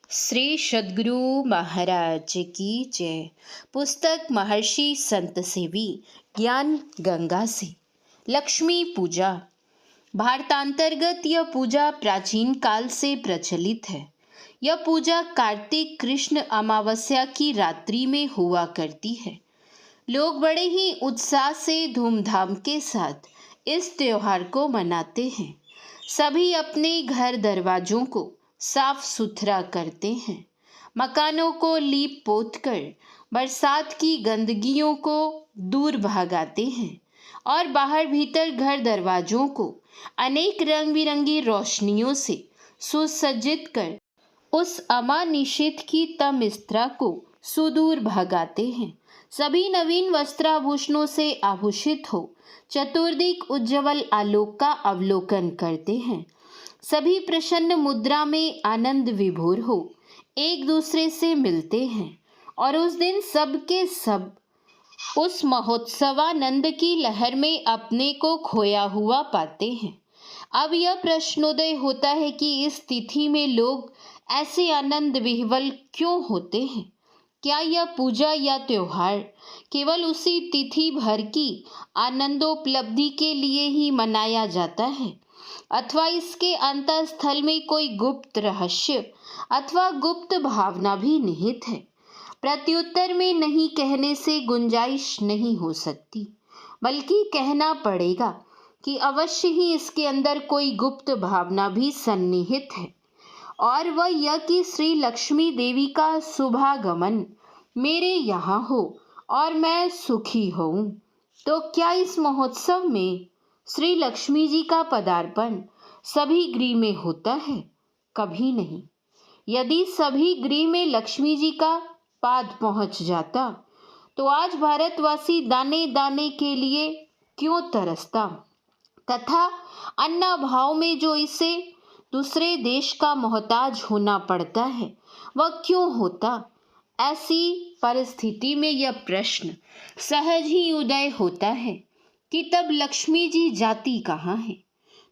श्री सद्गुरु महाराज की जय। पुस्तक महर्षि संत सेवी ज्ञान गंगा से। लक्ष्मी पूजा। भारतांतर्गत यह पूजा प्राचीन काल से प्रचलित है। यह पूजा कार्तिक कृष्ण अमावस्या की रात्रि में हुआ करती है। लोग बड़े ही उत्साह से धूमधाम के साथ इस त्योहार को मनाते हैं। सभी अपने घर दरवाजों को साफ सुथरा करते हैं, मकानों को लीप पोत कर बरसात की गंदगियों को दूर भगाते हैं और बाहर भीतर घर दरवाजों को अनेक रंग बिरंगी रोशनियों से सुसज्जित कर उस अमानिशित की तमिस्त्रा को सुदूर भगाते हैं। सभी नवीन वस्त्राभूषणों से आभूषित हो चतुर्दिक उज्ज्वल आलोक का अवलोकन करते हैं। सभी प्रसन्न मुद्रा में आनंद विभोर हो एक दूसरे से मिलते हैं और उस दिन सब के सब उस महोत्सवानंद की लहर में अपने को खोया हुआ पाते हैं। अब यह प्रश्नोदय होता है कि इस तिथि में लोग ऐसे आनंद विह्वल क्यों होते हैं? क्या यह पूजा या त्योहार केवल उसी तिथि भर की आनंदोपलब्धि के लिए ही मनाया जाता है, अथवा इसके अंतःस्थल में कोई गुप्त रहस्य अथवा गुप्त भावना भी निहित है? प्रत्युत्तर में नहीं कहने से गुंजाइश नहीं हो सकती, बल्कि कहना पड़ेगा कि अवश्य ही इसके अंदर कोई गुप्त भावना भी सन्निहित है, और वह यह कि श्री लक्ष्मी देवी का शुभागमन मेरे यहाँ हो और मैं सुखी हूँ। तो क्या इस महोत्सव में श्री लक्ष्मी जी का पदार्पण सभी गृह में होता है? कभी नहीं। यदि सभी गृह में लक्ष्मी जी का पाद पहुंच जाता तो आज भारतवासी दाने दाने के लिए क्यों तरसता, तथा अन्नाभाव में जो इसे दूसरे देश का मोहताज होना पड़ता है वह क्यों होता? ऐसी परिस्थिति में यह प्रश्न सहज ही उदय होता है कि तब लक्ष्मी जी जाती कहाँ है?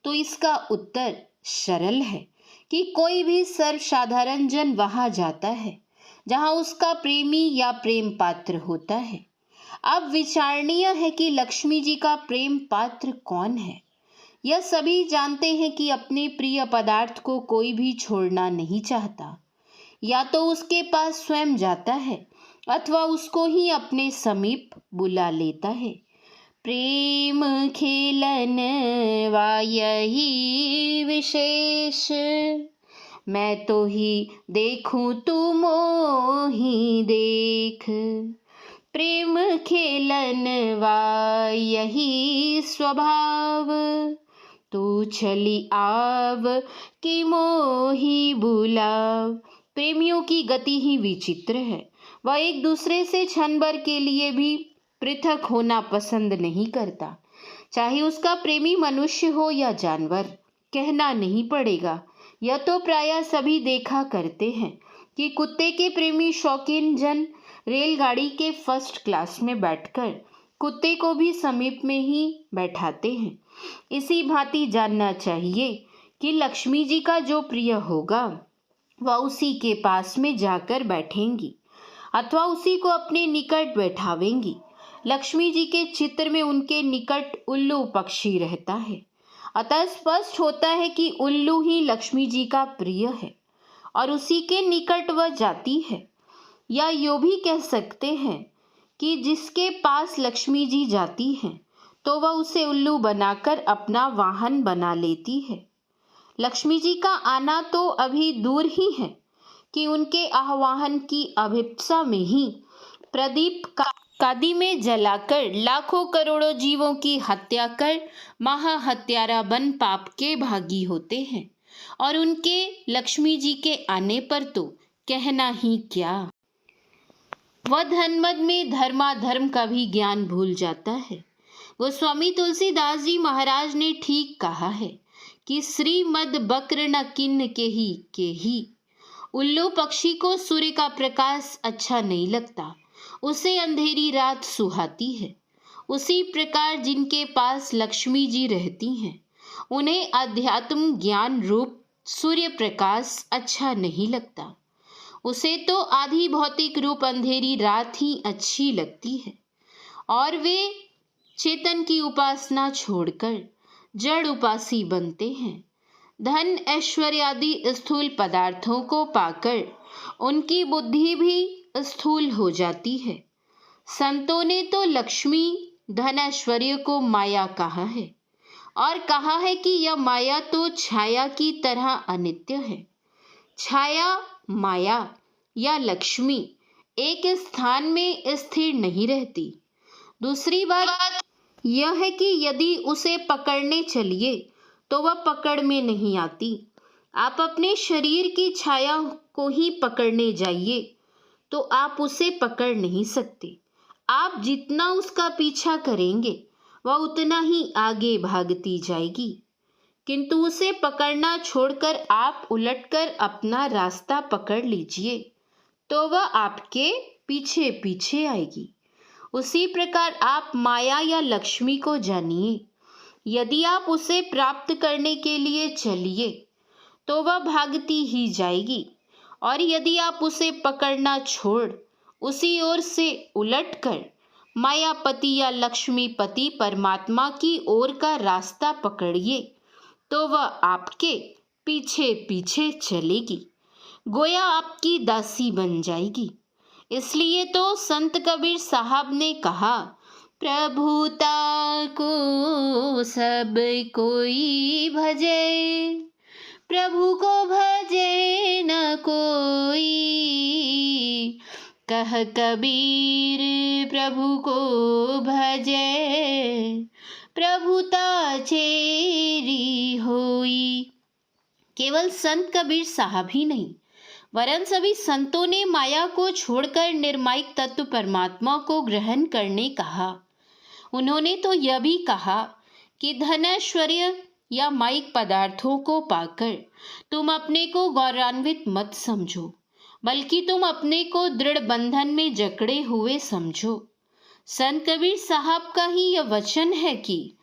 तो इसका उत्तर सरल है कि कोई भी सर्वसाधारण जन वहाँ जाता है जहाँ उसका प्रेमी या प्रेम पात्र होता है। अब विचारणीय है कि लक्ष्मी जी का प्रेम पात्र कौन है। यह सभी जानते हैं कि अपने प्रिय पदार्थ को कोई भी छोड़ना नहीं चाहता। या तो उसके पास स्वयं जाता है अथवा उसको ही अपने समीप बुला लेता है। प्रेम खेलन वा यही विशेष, मैं तो ही देखूं तू मोही देख। प्रेम खेलन वा यही स्वभाव, तू चली आव कि मोही बुलाव। प्रेमियों की गति ही विचित्र है। वह एक दूसरे से क्षण भर के लिए भी पृथक होना पसंद नहीं करता, चाहे उसका प्रेमी मनुष्य हो या जानवर। कहना नहीं पड़ेगा, यह तो प्रायः सभी देखा करते हैं कि कुत्ते के प्रेमी शौकीन जन रेलगाड़ी के फर्स्ट क्लास में बैठकर कुत्ते को भी समीप में ही बैठाते हैं। इसी भांति जानना चाहिए कि लक्ष्मी जी का जो प्रिय होगा वह उसी के पास में जाकर बैठेंगी अथवा उसी को अपने निकट बैठावेंगी। लक्ष्मी जी के चित्र में उनके निकट उल्लू पक्षी रहता है, अतः स्पष्ट होता है कि उल्लू ही लक्ष्मी जी का प्रिय है और उसी के निकट वह जाती है। या यूँ भी कह सकते हैं कि जिसके पास लक्ष्मी जी जाती हैं तो वह उसे उल्लू बनाकर अपना वाहन बना लेती है। लक्ष्मी जी का आना तो अभी दूर ही है कि उनके आह्वान की अभिप्सा में ही प्रदीप कादी में जलाकर लाखों करोड़ों जीवों की हत्या कर महाहत्यारा बन पाप के भागी होते हैं, और उनके लक्ष्मी जी के आने पर तो कहना ही क्या। वह धनमद में धर्माधर्म का भी ज्ञान भूल जाता है। गोस्वामी तुलसीदास जी महाराज ने ठीक कहा है कि श्रीमद बक्र न किन्न के ही। उल्लू पक्षी को सूर्य का प्रकाश अच्छा नहीं लगता, उसे अंधेरी रात सुहाती है। उसी प्रकार जिनके पास लक्ष्मी जी रहती हैं उन्हें अध्यात्म ज्ञान रूप सूर्य प्रकाश अच्छा नहीं लगता। उसे तो आधी भौतिक रूप अंधेरी रात ही अच्छी लगती है और वे चेतन की उपासना छोड़कर जड़ उपासी बनते हैं। धन ऐश्वर्य आदि स्थूल पदार्थों को पाकर उनकी बुद्धि भी स्थूल हो जाती है। संतों ने तो लक्ष्मी धन ऐश्वर्य को माया कहा है और कहा है कि यह माया तो छाया की तरह अनित्य है। छाया, माया या लक्ष्मी एक स्थान में स्थिर नहीं रहती। दूसरी बात यह है कि यदि उसे पकड़ने चलिए तो वह पकड़ में नहीं आती। आप अपने शरीर की छाया को ही पकड़ने जाइए तो आप उसे पकड़ नहीं सकते। आप जितना उसका पीछा करेंगे वह उतना ही आगे भागती जाएगी, किंतु उसे पकड़ना छोड़कर आप उलटकर अपना रास्ता पकड़ लीजिए तो वह आपके पीछे पीछे आएगी। उसी प्रकार आप माया या लक्ष्मी को जानिए। यदि आप उसे प्राप्त करने के लिए चलिए तो वह भागती ही जाएगी और यदि आप उसे पकड़ना छोड़ उसी ओर से उलटकर मायापति या लक्ष्मीपति परमात्मा की ओर का रास्ता पकड़िए तो वह आपके पीछे पीछे चलेगी, गोया आपकी दासी बन जाएगी। इसलिए तो संत कबीर साहब ने कहा, प्रभुता को सब कोई भजे, प्रभु को भजे न कोई। कह कबीर प्रभु को भजे, प्रभुता चेरी होई। केवल संत कबीर साहब ही नहीं वरन सभी संतों ने माया को छोड़कर निर्मायिक तत्व परमात्मा को ग्रहण करने कहा। उन्होंने तो यह भी कहा कि धन ऐश्वर्य या मायिक पदार्थों को पाकर तुम अपने को गौरवान्वित मत समझो, बल्कि तुम अपने को दृढ़ बंधन में जकड़े हुए समझो। संत कबीर साहब का ही यह वचन है कि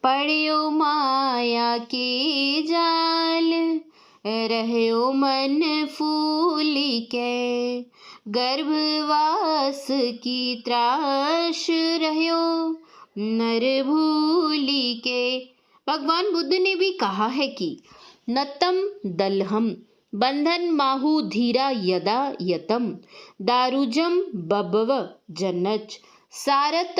पड़ियो माया के जाल, रहयो मन फूली के, गर्भवास की त्रास रहयो नर भूली के। भगवान बुद्ध ने भी कहा है कि नतम दलहम बंधन माहु धीरा यदा यतम, दारुजम बभव जनच सारत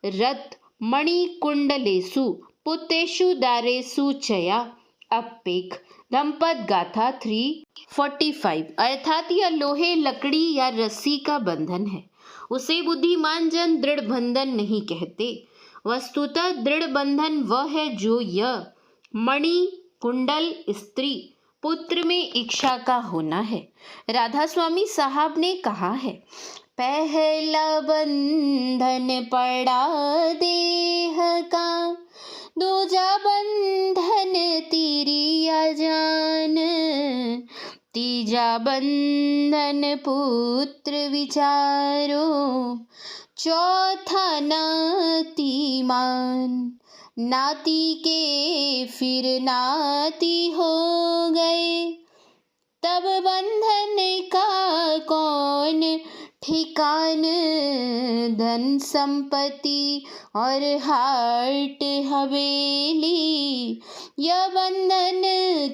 रत मणि कुंडलेसु पुतेषु दारेसु चया अपेख। धम्पद गाथा 345। अर्थात यह लोहे लकड़ी या रस्सी का बंधन है, उसे बुद्धिमान जन दृढ़ बंधन नहीं कहते। वस्तुतः दृढ़ बंधन वह है जो यह मणि कुंडल स्त्री पुत्र में इच्छा का होना है। राधा स्वामी साहब ने कहा है, पहला बंधन पड़ा देह का, दूजा बंधन तिरिया जान, तीजा बंधन पुत्र विचारो, चौथा नाती मान। नाती के फिर नाती हो गए, तब बंधन का कौन ठिकान। धन संपत्ति और हाट हवेली, यह बंधन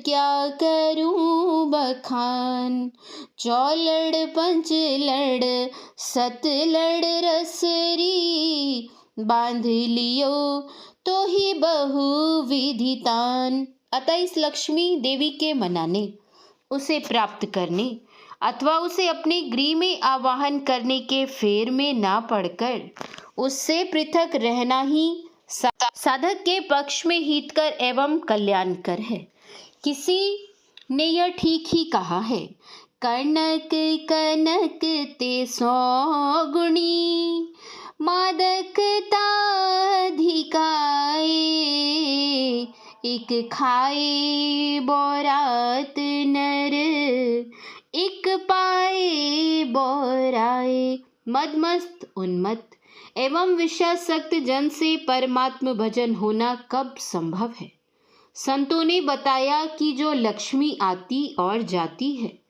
क्या करूं बखान। चौलड़ पंचलड़ सतलड़ रसरी, बांध लियो तो ही बहुविधितान। अतः इस लक्ष्मी देवी के मनाने, उसे प्राप्त करने अथवा उसे अपने गृह में आवाहन करने के फेर में ना पड़कर उससे पृथक रहना ही साधक के पक्ष में हितकर एवं कल्याणकर है। किसी ने यह ठीक ही कहा है, कनक कनक ते 100 गुणी, मादकता अधिकाए, एक खाए बोरात नर, एक पाए बोराए। मदमस्त उन्मत्त एवं विषयासक्त जन से परमात्म भजन होना कब संभव है। संतों ने बताया कि जो लक्ष्मी आती और जाती है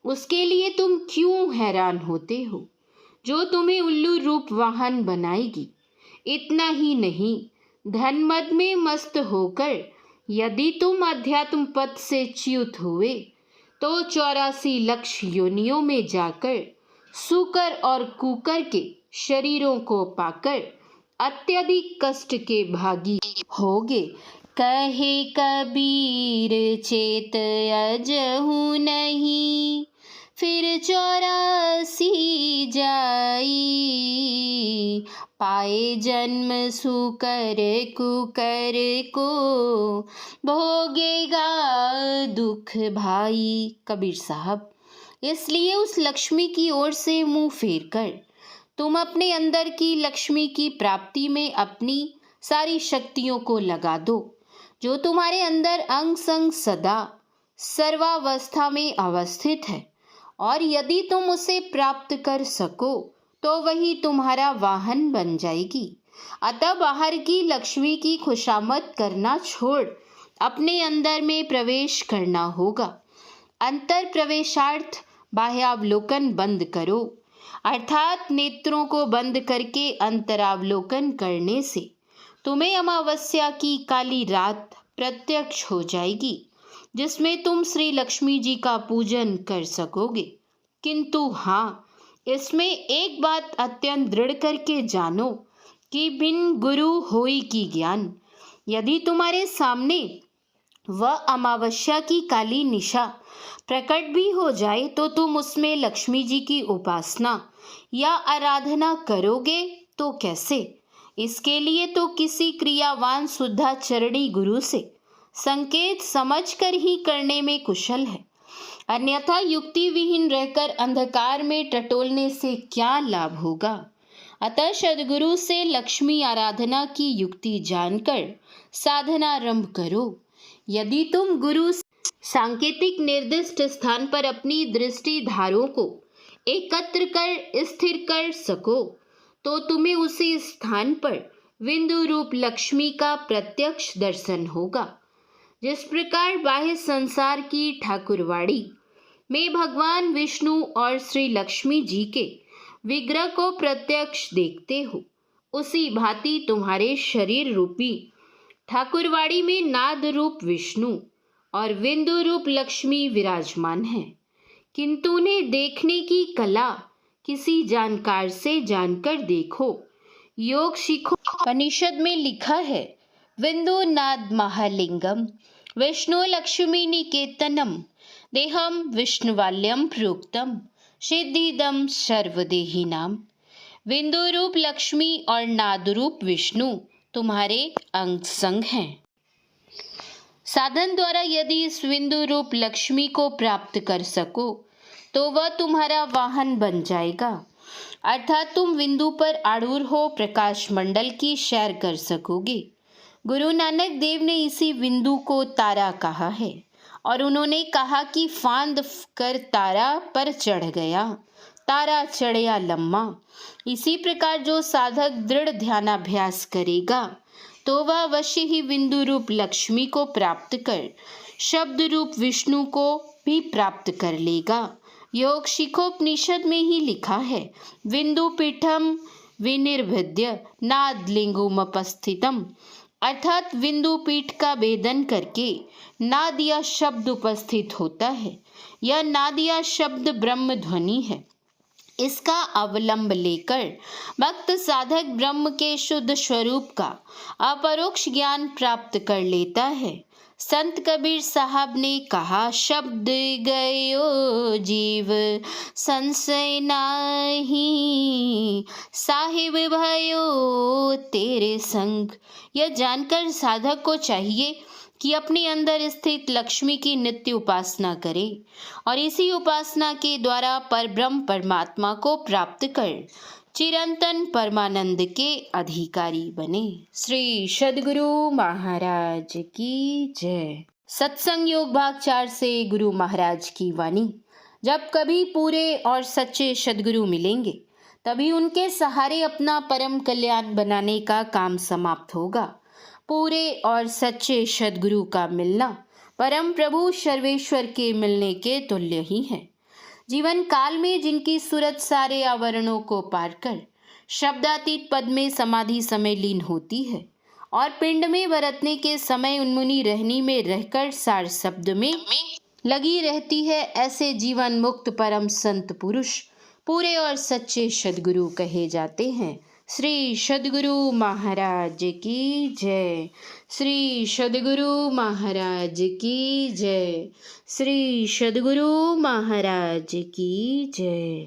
उसके लिए तुम क्यों हैरान होते हो, जो तुम्हें उल्लू रूप वाहन बनाएगी। इतना ही नहीं, धन मद में मस्त होकर यदि तुम अध्यात्म पथ से च्युत हुए तो 84 लक्ष योनियों में जाकर सूकर और कुकर के शरीरों को पाकर अत्यधिक कष्ट के भागी होगे। कहे कबीर चेत अजहु नहीं, फिर 84 जाई। पाए जन्म सूकर कुकर को, भोगेगा दुख भाई। कबीर साहब, इसलिए उस लक्ष्मी की ओर से मुंह फेर कर तुम अपने अंदर की लक्ष्मी की प्राप्ति में अपनी सारी शक्तियों को लगा दो, जो तुम्हारे अंदर अंग संग सदा सर्वावस्था में अवस्थित है। और यदि तुम उसे प्राप्त कर सको तो वही तुम्हारा वाहन बन जाएगी। अतः बाहर की लक्ष्मी की खुशामद करना छोड़ अपने अंदर में प्रवेश करना होगा। अंतर प्रवेशार्थ बाह्यावलोकन बंद करो, अर्थात नेत्रों को बंद करके अंतरावलोकन करने से तुम्हें अमावस्या की काली रात प्रत्यक्ष हो जाएगी, जिसमें तुम श्री लक्ष्मी जी का पूजन कर सकोगे। किंतु हाँ, इसमें एक बात अत्यंत दृढ़ करके जानो कि बिन गुरु होई की ज्ञान। यदि तुम्हारे सामने वह अमावस्या की काली निशा प्रकट भी हो जाए तो तुम उसमें लक्ष्मी जी की उपासना या आराधना करोगे तो कैसे? इसके लिए तो किसी क्रियावान शुद्धाचरणी गुरु से संकेत समझकर ही करने में कुशल है, अन्यथा युक्ति विहीन रहकर अंधकार में टटोलने से क्या लाभ होगा। अतः सद्गुरु से लक्ष्मी आराधना की युक्ति जानकर साधना आरंभ करो। यदि तुम गुरु सांकेतिक निर्दिष्ट स्थान पर अपनी दृष्टि धारों को एकत्र कर स्थिर कर सको तो तुम्हें उसी स्थान पर बिंदु रूप लक्ष्मी का प्रत्यक्ष दर्शन होगा। जिस प्रकार बाह्य संसार की ठाकुरवाड़ी में भगवान विष्णु और श्री लक्ष्मी जी के विग्रह को प्रत्यक्ष देखते हो, उसी भांति तुम्हारे शरीर रूपी ठाकुरवाड़ी में नाद रूप विष्णु और बिंदु रूप लक्ष्मी विराजमान है। किंतु उन्हें देखने की कला किसी जानकार से जानकर देखो, योग सीखो। उपनिषद में लिखा है, बिंदु नाद महालिंगम विष्णु लक्ष्मी निकेतनम देहम विष्णुवाल्यम प्रोक्तम सिद्धिदम सर्वदेही नाम। बिंदु रूप लक्ष्मी और नाद रूप विष्णु तुम्हारे अंग संग हैं। साधन द्वारा यदि इस बिंदु रूप लक्ष्मी को प्राप्त कर सको तो वह तुम्हारा वाहन बन जाएगा, अर्थात तुम बिंदु पर आरूढ़ हो प्रकाश मंडल की सैर कर सकोगे। गुरु नानक देव ने इसी बिंदु को तारा कहा है और उन्होंने कहा कि फांद कर तारा पर चढ़ गया, तारा चढ़या लम्मा। इसी प्रकार जो साधक दृढ़ ध्यानाभ्यास करेगा तो वह अवश्य ही बिंदु रूप लक्ष्मी को प्राप्त कर शब्द रूप विष्णु को भी प्राप्त कर लेगा। योग शिखोपनिषद में ही लिखा है, बिंदु पीठम विनिर्भिद्य नादलिंगुमपस्थितम, अर्थात बिंदु पीठ का भेदन करके नाद या शब्द उपस्थित होता है। यह नाद या शब्द ब्रह्म ध्वनि है। इसका अवलंब लेकर भक्त साधक ब्रह्म के शुद्ध स्वरूप का अपरोक्ष ज्ञान प्राप्त कर लेता है। संत कबीर साहब ने कहा, शब्द गयो जीव संशय नाही, साहिब भयो तेरे संग। यह जानकर साधक को चाहिए कि अपने अंदर स्थित लक्ष्मी की नित्य उपासना करे और इसी उपासना के द्वारा परब्रह्म परमात्मा को प्राप्त कर चिरंतन परमानंद के अधिकारी बने। श्री सद्गुरु महाराज की जय। सत्संग योग भाग 4 से गुरु महाराज की वाणी। जब कभी पूरे और सच्चे सद्गुरु मिलेंगे तभी उनके सहारे अपना परम कल्याण बनाने का काम समाप्त होगा। पूरे और सच्चे सद्गुरु का मिलना परम प्रभु सर्वेश्वर के मिलने के तुल्य ही है। जीवन काल में जिनकी सूरत सारे आवरणों को पार कर शब्दातीत पद में समाधि समय लीन होती है और पिंड में बरतने के समय उन्मुनी रहनी में रहकर सार शब्द में लगी रहती है, ऐसे जीवन मुक्त परम संत पुरुष पूरे और सच्चे सद्गुरु कहे जाते हैं। श्री सद्गुरु महाराज की जय। श्री सद्गुरु महाराज की जय। श्री सद्गुरु महाराज की जय।